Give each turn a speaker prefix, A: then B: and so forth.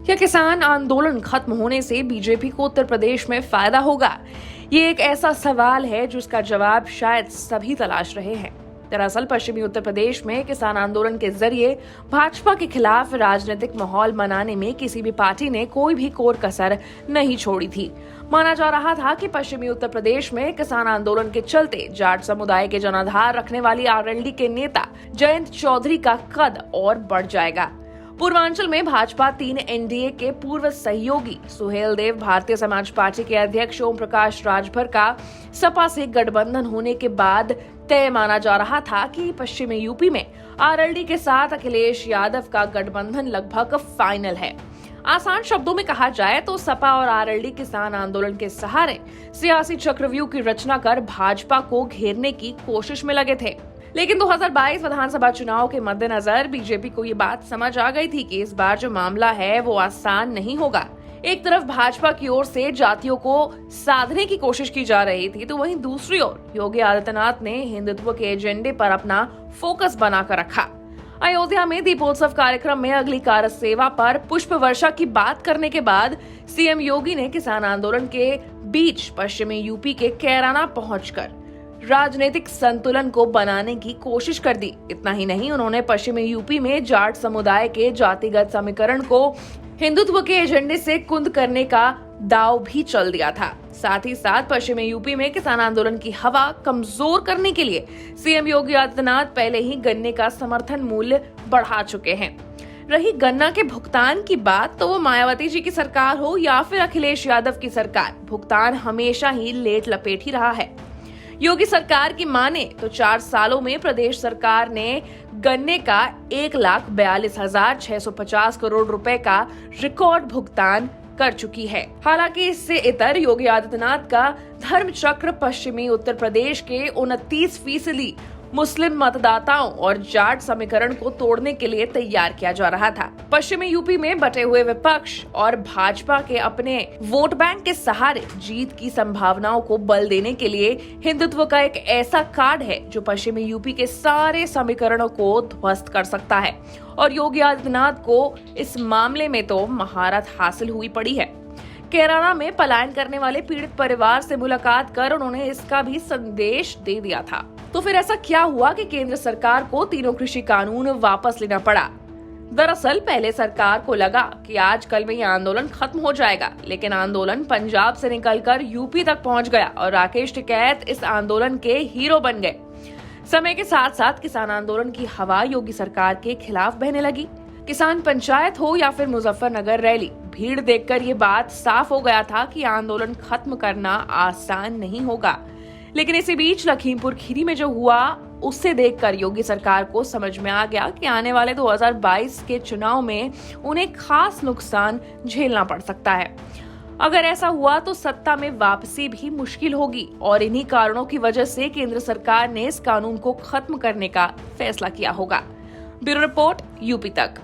A: क्या किसान आंदोलन खत्म होने से बीजेपी को उत्तर प्रदेश में फायदा होगा? ये एक ऐसा सवाल है जिसका जवाब शायद सभी तलाश रहे हैं। दरअसल पश्चिमी उत्तर प्रदेश में किसान आंदोलन के जरिए भाजपा के खिलाफ राजनीतिक माहौल बनाने में किसी भी पार्टी ने कोई भी कोर कसर नहीं छोड़ी थी। माना जा रहा था कि पश्चिमी उत्तर प्रदेश में किसान आंदोलन के चलते जाट समुदाय के जनाधार रखने वाली आरएलडी के नेता जयंत चौधरी का कद और बढ़ जाएगा। पूर्वांचल में भाजपा 3 एनडीए के पूर्व सहयोगी सुहेल देव, भारतीय समाज पार्टी के अध्यक्ष ओम प्रकाश राजभर का सपा से गठबंधन होने के बाद तय माना जा रहा था कि पश्चिमी यूपी में आरएलडी के साथ अखिलेश यादव का गठबंधन लगभग फाइनल है। आसान शब्दों में कहा जाए तो सपा और आरएलडी किसान आंदोलन के सहारे सियासी चक्रव्यूह की रचना कर भाजपा को घेरने की कोशिश में लगे थे। लेकिन 2022 विधानसभा चुनाव के मद्देनजर बीजेपी को ये बात समझ आ गई थी कि इस बार जो मामला है वो आसान नहीं होगा। एक तरफ भाजपा की ओर से जातियों को साधने की कोशिश की जा रही थी, तो वहीं दूसरी ओर योगी आदित्यनाथ ने हिंदुत्व के एजेंडे पर अपना फोकस बनाकर रखा। अयोध्या में दीपोत्सव कार्यक्रम में अगली कार्य सेवा पर पुष्प वर्षा की बात करने के बाद सीएम योगी ने किसान आंदोलन के बीच पश्चिमी यूपी के कैराना पहुंचकर राजनीतिक संतुलन को बनाने की कोशिश कर दी। इतना ही नहीं, उन्होंने पश्चिमी यूपी में जाट समुदाय के जातिगत समीकरण को हिंदुत्व के एजेंडे से कुंद करने का दाव भी चल दिया था। साथ ही साथ पश्चिमी यूपी में किसान आंदोलन की हवा कमजोर करने के लिए सीएम योगी आदित्यनाथ पहले ही गन्ने का समर्थन मूल्य बढ़ा चुके हैं। रही गन्ना के भुगतान की बात, तो वो मायावती जी की सरकार हो या फिर अखिलेश यादव की सरकार, भुगतान हमेशा ही लेट लपेट ही रहा है। योगी सरकार की माने तो 4 सालों में प्रदेश सरकार ने गन्ने का 1,42,650 करोड़ रुपए का रिकॉर्ड भुगतान कर चुकी है। हालांकि इससे इतर योगी आदित्यनाथ का धर्म चक्र पश्चिमी उत्तर प्रदेश के 29% मुस्लिम मतदाताओं और जाट समीकरण को तोड़ने के लिए तैयार किया जा रहा था। पश्चिमी यूपी में बटे हुए विपक्ष और भाजपा के अपने वोट बैंक के सहारे जीत की संभावनाओं को बल देने के लिए हिंदुत्व का एक ऐसा कार्ड है जो पश्चिमी यूपी के सारे समीकरणों को ध्वस्त कर सकता है। और योगी आदित्यनाथ को इस मामले में तो महारत हासिल हुई पड़ी है। कैराना में पलायन करने वाले पीड़ित परिवार से मुलाकात कर उन्होंने इसका भी संदेश दे दिया था। तो फिर ऐसा क्या हुआ कि केंद्र सरकार को तीनों कृषि कानून वापस लेना पड़ा? दरअसल पहले सरकार को लगा कि आज कल में ये आंदोलन खत्म हो जाएगा, लेकिन आंदोलन पंजाब से निकलकर यूपी तक पहुंच गया और राकेश टिकैत इस आंदोलन के हीरो बन गए। समय के साथ साथ किसान आंदोलन की हवा योगी सरकार के खिलाफ बहने लगी। किसान पंचायत हो या फिर मुजफ्फरनगर रैली, भीड़ देखकर ये बात साफ हो गया था कि आंदोलन खत्म करना आसान नहीं होगा। लेकिन इसी बीच लखीमपुर खीरी में जो हुआ उससे देखकर योगी सरकार को समझ में आ गया कि आने वाले 2022 के चुनाव में उन्हें खास नुकसान झेलना पड़ सकता है। अगर ऐसा हुआ तो सत्ता में वापसी भी मुश्किल होगी और इन्हीं कारणों की वजह से केंद्र सरकार ने इस कानून को खत्म करने का फैसला किया होगा। ब्यूरो रिपोर्ट, यूपी तक।